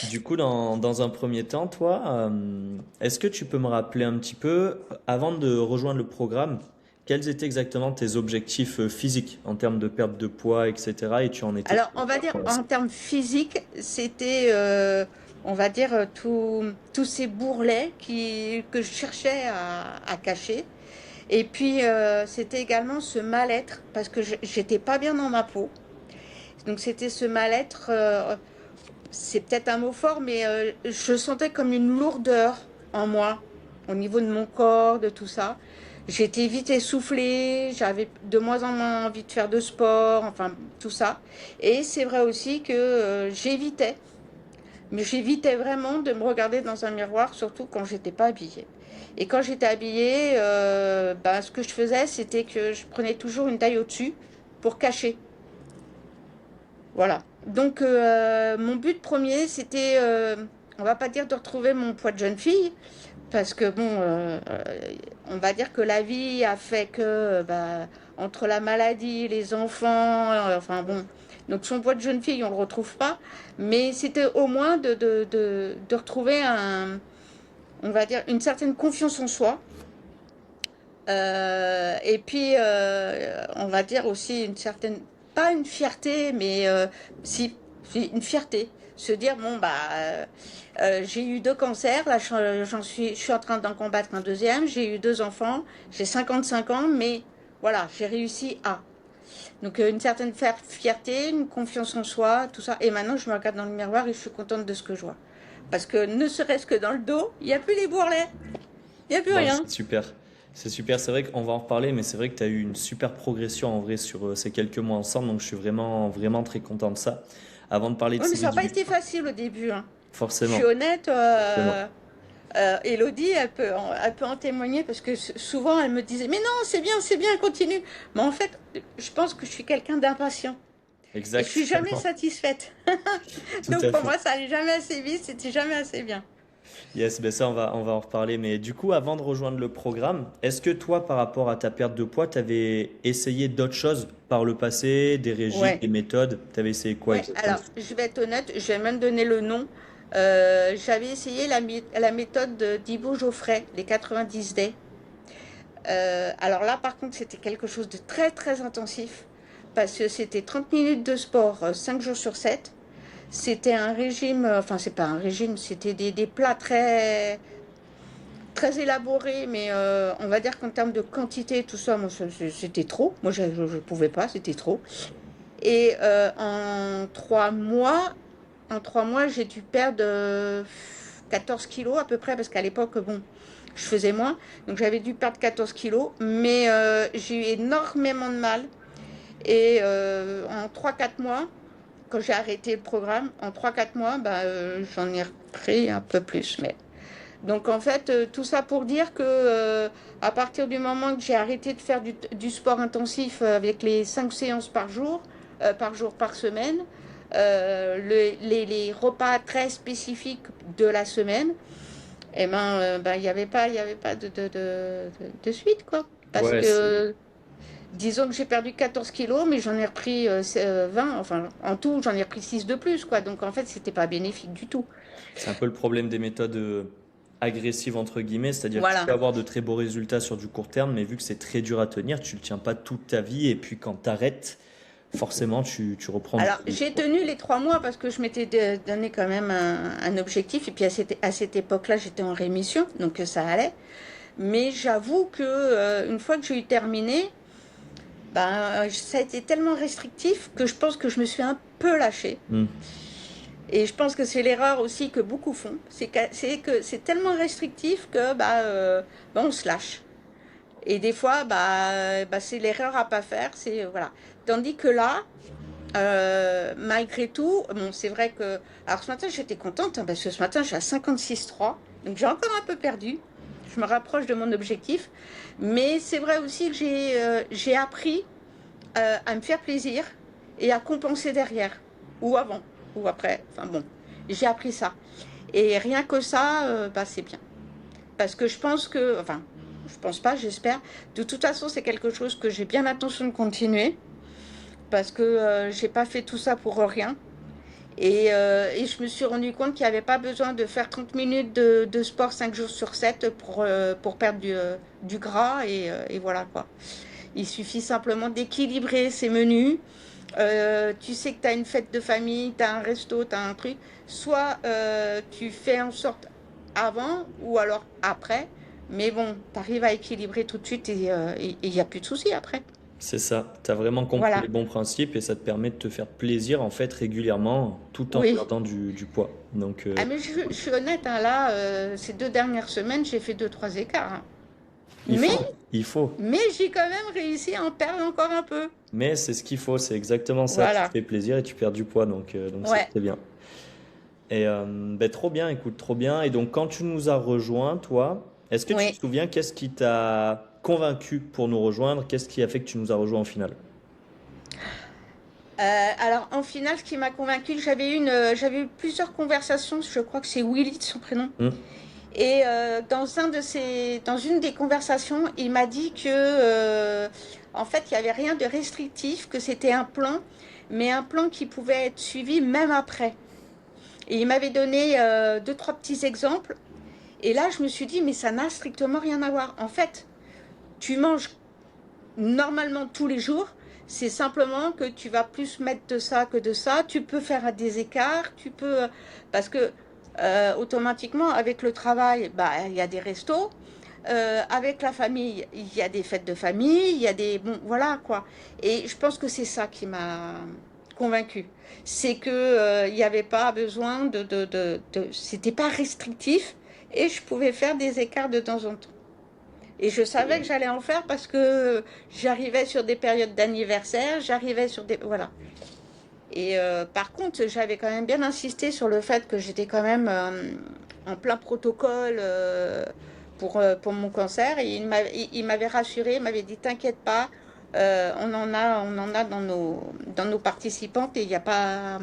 Du coup, dans un premier temps, toi, est-ce que tu peux me rappeler un petit peu, avant de rejoindre le programme, quels étaient exactement tes objectifs physiques en termes de perte de poids, etc. Et tu en étais Alors, où on va par dire rapport à ça? en termes physiques, c'était, on va dire, tous ces bourrelets que je cherchais à cacher. Et puis, c'était également ce mal-être, parce que j'étais pas bien dans ma peau. Donc, c'était ce mal-être, c'est peut-être un mot fort, mais je sentais comme une lourdeur en moi, au niveau de mon corps, de tout ça. J'étais vite essoufflée, j'avais de moins en moins envie de faire de sport, enfin tout ça. Et c'est vrai aussi que j'évitais, mais j'évitais vraiment de me regarder dans un miroir, surtout quand j'étais pas habillée. Et quand j'étais habillée, bah, ce que je faisais, c'était que je prenais toujours une taille au-dessus pour cacher. Voilà. Donc, mon but premier, c'était, on va pas dire de retrouver mon poids de jeune fille, parce que bon, on va dire que la vie a fait que, bah, entre la maladie, les enfants, enfin bon, donc son poids de jeune fille, on le retrouve pas, mais c'était au moins de retrouver on va dire, une certaine confiance en soi, et puis, on va dire aussi une certaine, pas une fierté, mais si, si, une fierté. Se dire, bon, bah, j'ai eu 2 cancers, là, je suis en train d'en combattre un deuxième, j'ai eu 2 enfants, j'ai 55 ans, mais voilà, j'ai réussi à. Donc, une certaine fierté, une confiance en soi, tout ça. Et maintenant, je me regarde dans le miroir et je suis contente de ce que je vois. Parce que ne serait-ce que dans le dos, il n'y a plus les bourrelets, il n'y a plus Bon, rien. c'est super. C'est super. C'est vrai qu'on va en reparler, mais c'est vrai que tu as eu une super progression en vrai sur ces quelques mois ensemble. Donc, je suis vraiment, vraiment très content de ça. Avant de parler de Oui, mais ces ça n'a pas résultats, été facile au début, hein. Je suis forcément. honnête, Forcément. Elodie, elle peut en témoigner parce que souvent elle me disait, mais non, c'est bien, continue. Mais en fait, je pense que je suis quelqu'un d'impatient et je suis jamais Exactement. satisfaite. Tout Donc à pour fait. moi, ça allait jamais assez vite, c'était jamais assez bien. Yes, ben ça, on va en reparler. Mais du coup, avant de rejoindre le programme, est-ce que toi, par rapport à ta perte de poids, tu avais essayé d'autres choses par le passé, des régimes, Ouais, des méthodes? Tu avais essayé quoi ouais. exactement? Alors, je vais être honnête, je vais même donner le nom. J'avais essayé la méthode d'Ivo Geoffrey, les 90 days. Alors là, par contre, c'était quelque chose de très très intensif parce que c'était 30 minutes de sport 5 jours sur 7. C'était un régime, enfin c'est pas un régime, c'était des plats très très élaborés, mais on va dire qu'en termes de quantité, tout ça, moi c'était trop. Moi je pouvais pas, c'était trop. Et en 3 mois, j'ai dû perdre 14 kilos à peu près parce qu'à l'époque, bon, je faisais moins. Donc j'avais dû perdre 14 kilos, mais j'ai eu énormément de mal. Et en 3 4 mois, quand j'ai arrêté le programme, en 3 4 mois, bah, j'en ai repris un peu plus. Mais donc en fait, tout ça pour dire que à partir du moment que j'ai arrêté de faire du sport intensif avec les 5 séances par jour, par semaine, les repas très spécifiques de la semaine, et ben, il y avait pas de suite quoi. Parce Ouais, c'est que disons que j'ai perdu 14 kilos, mais j'en ai repris 20, enfin en tout j'en ai repris 6 de plus quoi. Donc en fait c'était pas bénéfique du tout. c'est un peu le problème des méthodes agressives, entre guillemets. C'est-à-dire que tu peux Voilà. avoir de très beaux résultats sur du court terme, mais vu que c'est très dur à tenir, tu ne le tiens pas toute ta vie. Et puis quand tu arrêtes, forcément, tu reprends du Alors, coup. j'ai tenu les 3 mois parce que je m'étais donné quand même un objectif. Et puis à cette époque-là, j'étais en rémission, donc ça allait. Mais j'avoue que une fois que j'ai eu terminé, ben, ça a été tellement restrictif que je pense que je me suis un peu lâchée. Hmm. Et je pense que c'est l'erreur aussi que beaucoup font. C'est que c'est tellement restrictif que bah, bah, on se lâche. Et des fois, bah, c'est l'erreur à pas faire. C'est voilà. Tandis que là, malgré tout, bon, c'est vrai que. Alors ce matin, j'étais contente hein, parce que ce matin, j'ai à 56,3. Donc j'ai encore un peu perdu. Je me rapproche de mon objectif. Mais c'est vrai aussi que j'ai appris à me faire plaisir et à compenser derrière. Ou avant, ou après. Enfin bon, j'ai appris ça. Et rien que ça, bah, c'est bien. Parce que je pense que. Enfin, je pense pas, j'espère. De toute façon, c'est quelque chose que j'ai bien l'intention de continuer. Parce que j'ai pas fait tout ça pour rien. Et je me suis rendu compte qu'il n'y avait pas besoin de faire 30 minutes de sport 5 jours sur 7 pour perdre du gras. Et voilà quoi. Il suffit simplement d'équilibrer ses menus. Tu sais que tu as une fête de famille, tu as un resto, tu as un truc. Soit tu fais en sorte avant ou alors après. Mais bon, tu arrives à équilibrer tout de suite et il n'y a plus de soucis après. C'est ça, tu as vraiment compris Voilà. les bons principes et ça te permet de te faire plaisir en fait régulièrement tout en Oui. perdant du poids. Donc Ah mais je suis honnête, hein, là, ces 2 dernières semaines, j'ai fait 2, 3 écarts, hein. il Mais, faut, il faut. mais j'ai quand même réussi à en perdre encore un peu. Mais c'est ce qu'il faut, c'est exactement ça. Tu te Voilà. fais plaisir et tu perds du poids, donc c'est Ouais. très bien. Et ben, trop bien, écoute, trop bien. Et donc quand tu nous as rejoints, toi, est-ce que tu te Oui. souviens qu'est-ce qui t'a convaincu pour nous rejoindre? Qu'est-ce qui a fait que tu nous as rejoints en finale? Alors, en finale, ce qui m'a convaincue, j'avais eu plusieurs conversations. Je crois que c'est Willy de son prénom. Hmm. Et dans une des conversations, il m'a dit que, en fait, il n'y avait rien de restrictif, que c'était un plan, mais un plan qui pouvait être suivi même après. Et il m'avait donné 2, 3 petits exemples. Et là, je me suis dit, mais ça n'a strictement rien à voir. En fait, tu manges normalement tous les jours. C'est simplement que tu vas plus mettre de ça que de ça. Tu peux faire des écarts. Tu peux. Parce que automatiquement, avec le travail, bah, il y a des restos. Avec la famille, il y a des fêtes de famille. Il y a des. Bon, voilà quoi. Et je pense que c'est ça qui m'a convaincue. C'est que il n'y avait pas besoin c'était pas restrictif et je pouvais faire des écarts de temps en temps. Et je savais que j'allais en faire parce que j'arrivais sur des périodes d'anniversaire, j'arrivais sur des... Voilà. Et par contre, j'avais quand même bien insisté sur le fait que j'étais quand même en plein protocole pour mon cancer. Et il m'avait rassuré, il m'avait dit, t'inquiète pas, on en a dans nos participantes et il y a pas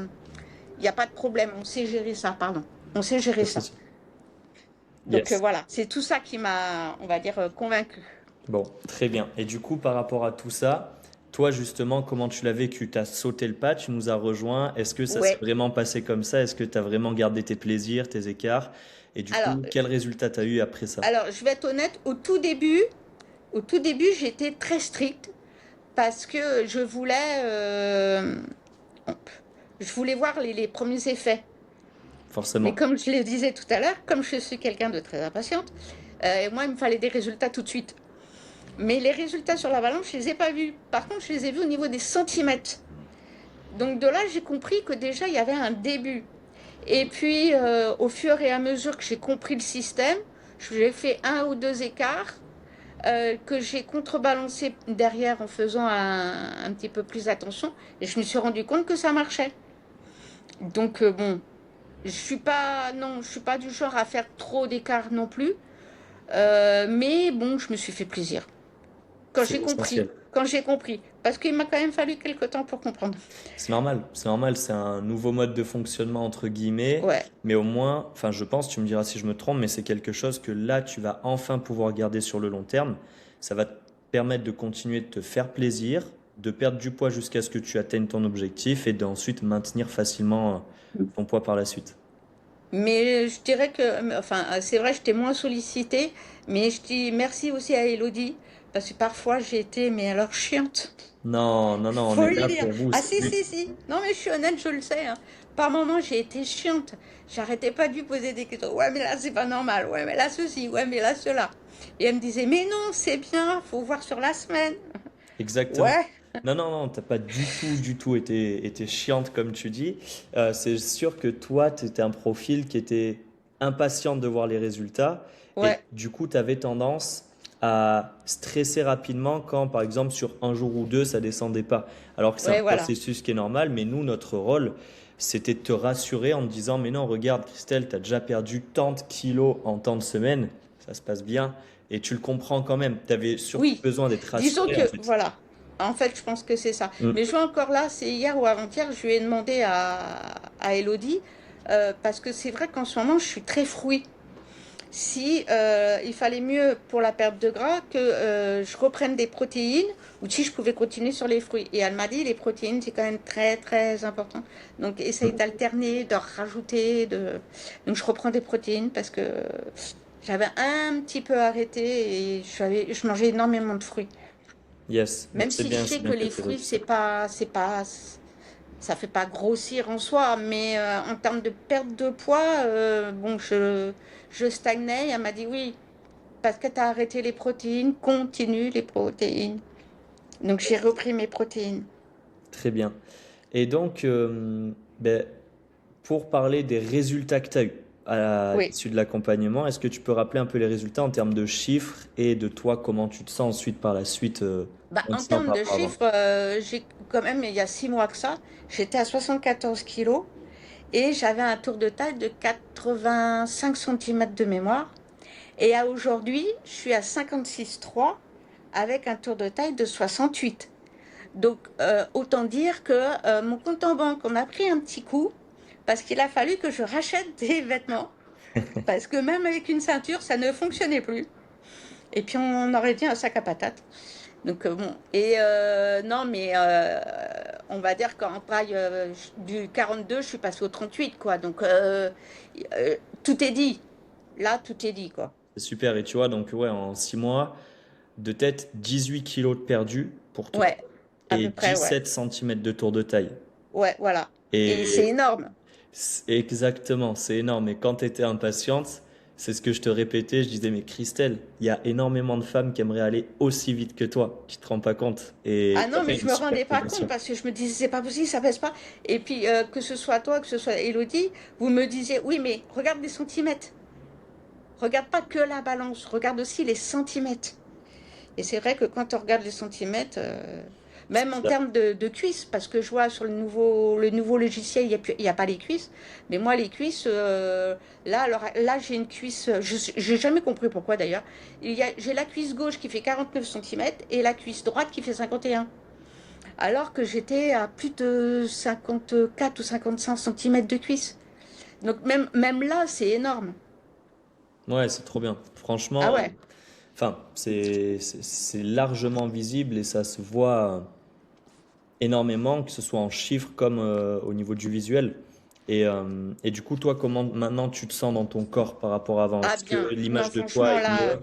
de problème, on sait gérer ça, pardon. On sait gérer Pas de ça. souci. Donc Yes. voilà, c'est tout ça qui m'a, on va dire, convaincue. Bon, très bien. Et du coup, par rapport à tout ça, toi justement, comment tu l'as vécu? Tu as sauté le pas, tu nous as rejoints. Est-ce que ça s'est Ouais. vraiment passé comme ça? Est-ce que tu as vraiment gardé tes plaisirs, tes écarts? Et du Alors, coup, quel résultat tu as eu après ça? alors, je vais être honnête, au tout début, j'étais très stricte parce que je voulais voir les premiers effets. Mais Forcément. comme je le disais tout à l'heure, comme je suis quelqu'un de très impatiente, moi, il me fallait des résultats tout de suite. Mais les résultats sur la balance, je les ai pas vus. Par contre, je les ai vus au niveau des centimètres. Donc de là, j'ai compris que déjà, il y avait un début. Et puis, au fur et à mesure que j'ai compris le système, j'ai fait 1 ou 2 écarts que j'ai contrebalancé derrière en faisant un petit peu plus attention. Et je me suis rendu compte que ça marchait. Donc bon, je suis pas du genre à faire trop d'écarts non plus. Mais bon, je me suis fait plaisir. Quand C'est j'ai compris. l'essentiel. Quand j'ai compris. Parce qu'il m'a quand même fallu quelques temps pour comprendre. C'est normal, c'est un nouveau mode de fonctionnement entre guillemets, Ouais, mais au moins, enfin je pense, tu me diras si je me trompe, mais c'est quelque chose que là tu vas enfin pouvoir garder sur le long terme. Ça va te permettre de continuer de te faire plaisir, de perdre du poids jusqu'à ce que tu atteignes ton objectif et d'ensuite maintenir facilement ton poids par la suite. mais je dirais que, enfin, c'est vrai, j'étais moins sollicitée, mais je dis merci aussi à Elodie, parce que parfois j'ai été, mais alors chiante, Non, non, non, on faut est le là dire. pour vous. Ah si, si, si, non mais je suis honnête, je le sais, hein. Par moments j'ai été chiante, j'arrêtais pas de lui poser des questions, ouais mais là c'est pas normal, ouais mais là ceci, ouais mais là cela. Et elle me disait, mais non, c'est bien, faut voir sur la semaine. Exactement. Ouais, Non, non, non, t'as pas du tout été chiante comme tu dis. C'est sûr que toi, tu étais un profil qui était impatient de voir les résultats et ouais, du coup, tu avais tendance à stresser rapidement quand, par exemple, sur un jour ou deux, ça descendait pas. Alors que c'est un ouais, voilà. processus qui est normal, mais nous, notre rôle, c'était de te rassurer en te disant, mais non, regarde, Christelle, tu as déjà perdu tant de kilos en tant de semaines, ça se passe bien et tu le comprends quand même. Tu avais surtout Oui, besoin d'être disons rassuré en que, fait. voilà. En fait, je pense que c'est ça. Mm. Mais je vois encore là, c'est hier ou avant-hier, je lui ai demandé à Elodie, parce que c'est vrai qu'en ce moment, je suis très fruit. si il fallait mieux pour la perte de gras que je reprenne des protéines ou si je pouvais continuer sur les fruits. Et elle m'a dit les protéines c'est quand même très très important. Donc essaye d'alterner, de rajouter. Donc je reprends des protéines parce que j'avais un petit peu arrêté et je mangeais énormément de fruits. Yes, Même si je c'est sais bien que que les tu fruits, réussi. ça fait pas grossir en soi, mais en termes de perte de poids, bon, je stagnais. Elle m'a dit oui, parce que tu as arrêté les protéines, continue les protéines. Donc j'ai repris mes protéines. Très bien. Et donc, ben, pour parler des résultats que tu as eus à Oui. l'issue de l'accompagnement, est-ce que tu peux rappeler un peu les résultats en termes de chiffres et de toi, comment tu te sens ensuite par la suite, Bah, en maintenant termes par de rapport à avant? chiffres, j'ai quand même, il y a 6 mois que ça, j'étais à 74 kilos et j'avais un tour de taille de 85 centimètres de mémoire. Et à aujourd'hui, je suis à 56,3 avec un tour de taille de 68. Donc, autant dire que mon compte en banque, on a pris un petit coup parce qu'il a fallu que je rachète des vêtements. Parce que même avec une ceinture, ça ne fonctionnait plus. Et puis, on aurait dit un sac à patates. Donc, bon. Et non, mais on va dire qu'en taille du 42, je suis passée au 38, quoi. Donc, tout est dit. Là, tout est dit, quoi. C'est super. Et tu vois, donc, ouais, en 6 mois, de tête, 18 kilos de perdu pour toi Ouais, à et peu près, ouais. 17 centimètres de tour de taille. Ouais, voilà. Et c'est Et énorme. exactement, c'est énorme. Et quand tu étais impatiente, c'est ce que je te répétais. Je disais, mais Christelle, il y a énormément de femmes qui aimeraient aller aussi vite que toi. Tu te rends pas compte. Ah Et tu as non, mais fait je une me super rendais pas compte progression. parce que je me disais, c'est pas possible, ça pèse pas. Et puis, que ce soit toi, que ce soit Elodie, vous me disiez, oui, mais regarde les centimètres. Regarde pas que la balance, regarde aussi les centimètres. Et c'est vrai que quand on regarde les centimètres, C'est même en ça. termes de cuisses, parce que je vois sur le nouveau logiciel, il y a pas les cuisses. Mais moi, les cuisses, là, alors, là, j'ai une cuisse, je n'ai jamais compris pourquoi d'ailleurs. J'ai la cuisse gauche qui fait 49 centimètres et la cuisse droite qui fait 51. Alors que j'étais à plus de 54 ou 55 centimètres de cuisse. Donc même là, c'est énorme. Ouais, c'est trop bien. Ah Franchement, ouais. enfin, c'est largement visible et ça se voit énormément, que ce soit en chiffres comme au niveau du visuel. Et du coup, toi, comment maintenant tu te sens dans ton corps par rapport à avant? Ah Est-ce que bien. Non, l'image de toi franchement, est là, mieux?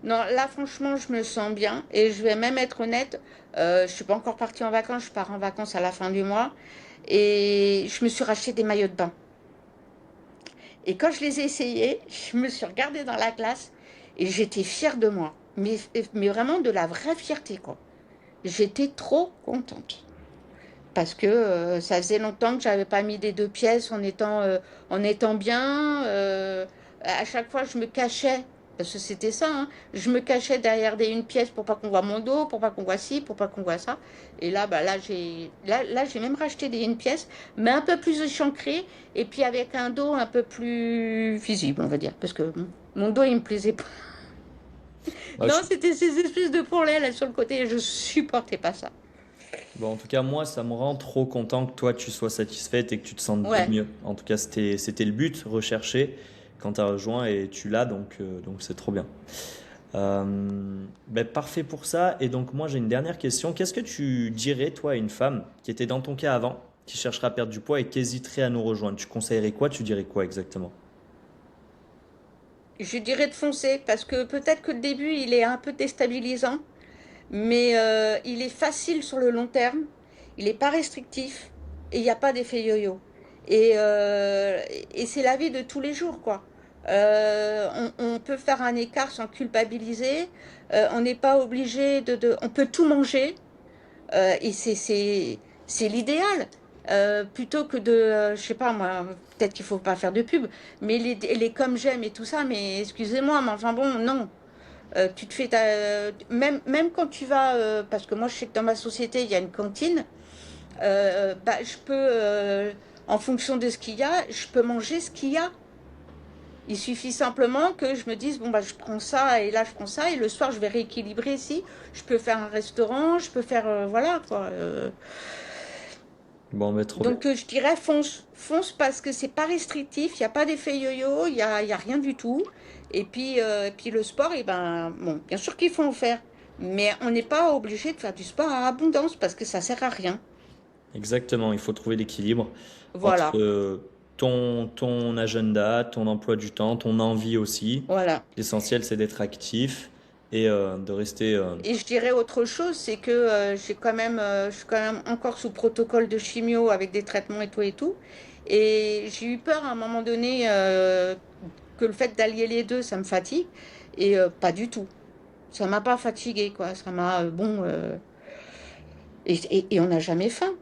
non, là, franchement, je me sens bien. Et je vais même être honnête, je suis pas encore partie en vacances. Je pars en vacances à la fin du mois. Et je me suis racheté des maillots de bain. Et quand je les ai essayés, je me suis regardée dans la glace et j'étais fière de moi. Mais vraiment de la vraie fierté, quoi. J'étais trop contente. Parce que ça faisait longtemps que j'avais pas mis des deux pièces en étant bien. À chaque fois, je me cachais, parce que c'était ça, hein, je me cachais derrière une pièce pour pas qu'on voit mon dos, pour pas qu'on voit ci, pour pas qu'on voit ça. Et là, bah, là, j'ai même racheté une pièce, mais un peu plus échancrée, et puis avec un dos un peu plus visible, on va dire, parce que mon dos, il me plaisait pas. Ouais, Non, c'était ces espèces de bourrelets là sur le côté, et je supportais pas ça. bon, en tout cas, moi, ça me rend trop content que toi, tu sois satisfaite et que tu te sentes Ouais. mieux. En tout cas, c'était le but recherché quand tu as rejoint et tu l'as, donc c'est trop bien. Ben, parfait pour ça. Et donc, moi, j'ai une dernière question. Qu'est-ce que tu dirais, toi, à une femme qui était dans ton cas avant, qui chercherait à perdre du poids et qui hésiterait à nous rejoindre? Tu conseillerais quoi? Tu dirais quoi exactement? Je dirais de foncer parce que peut-être que le début il est un peu déstabilisant, mais il est facile sur le long terme, il n'est pas restrictif et il n'y a pas d'effet yo-yo. Et c'est la vie de tous les jours, quoi. On peut faire un écart sans culpabiliser, on n'est pas obligé on peut tout manger, et c'est l'idéal. Plutôt que je sais pas moi, peut-être qu'il faut pas faire de pub, mais les comme j'aime et tout ça, mais excusez-moi, mais enfin bon, non. Tu te fais même quand tu vas, parce que moi je sais que dans ma société il y a une cantine, bah, je peux, en fonction de ce qu'il y a, je peux manger ce qu'il y a. Il suffit simplement que je me dise, bon, bah, je prends ça et là, je prends ça et le soir, je vais rééquilibrer ici. Je peux faire un restaurant, je peux faire, voilà, quoi. Bon, mais trop bien. Donc je dirais fonce. Fonce parce que c'est pas restrictif, il n'y a pas d'effet yo-yo, il y a rien du tout. Et puis le sport, eh ben, bon, bien sûr qu'il faut en faire. Mais on n'est pas obligé de faire du sport à abondance parce que ça sert à rien. Exactement, il faut trouver l'équilibre entre Voilà, ton agenda, ton emploi du temps, ton envie aussi. voilà. L'essentiel, c'est d'être actif et de rester... Et je dirais autre chose, c'est que je suis quand même encore sous protocole de chimio avec des traitements et tout et tout. Et j'ai eu peur à un moment donné que le fait d'allier les deux, ça me fatigue. Et pas du tout. Ça m'a pas fatigué, quoi. Ça m'a, et on n'a jamais faim.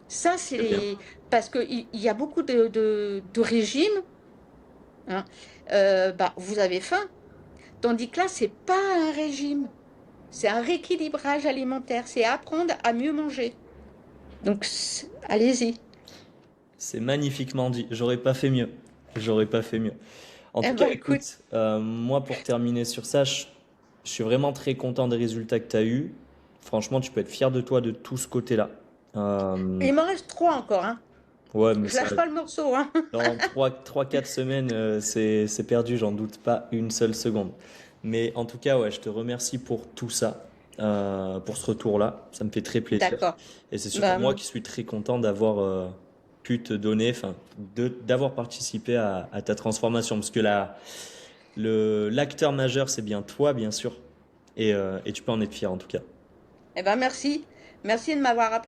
Ça, c'est très bien. les... Parce qu'il y a beaucoup de régimes, hein. Bah, vous avez faim. Tandis que là, c'est pas un régime. C'est un rééquilibrage alimentaire. C'est apprendre à mieux manger. Donc, allez-y. C'est magnifiquement dit. J'aurais pas fait mieux. J'aurais pas fait mieux. En Eh tout cas, ben, écoute, écoute, moi, pour terminer sur ça, je suis vraiment très content des résultats que tu as eus. Franchement, tu peux être fier de toi de tout ce côté-là. Euh, il m'en reste trois encore, hein. ouais, mais Je ça, lâche pas le morceau, hein. dans 4 semaines, c'est perdu, j'en doute pas une seule seconde. Mais en tout cas, ouais, je te remercie pour tout ça, pour ce retour-là. Ça me fait très plaisir. D'accord. Et c'est surtout Bah, moi qui suis très content d'avoir pu te donner, enfin, d'avoir participé à ta transformation. Parce que l'acteur majeur, c'est bien toi, bien sûr. Et tu peux en être fier en tout cas. eh ben, merci. Merci de m'avoir appris.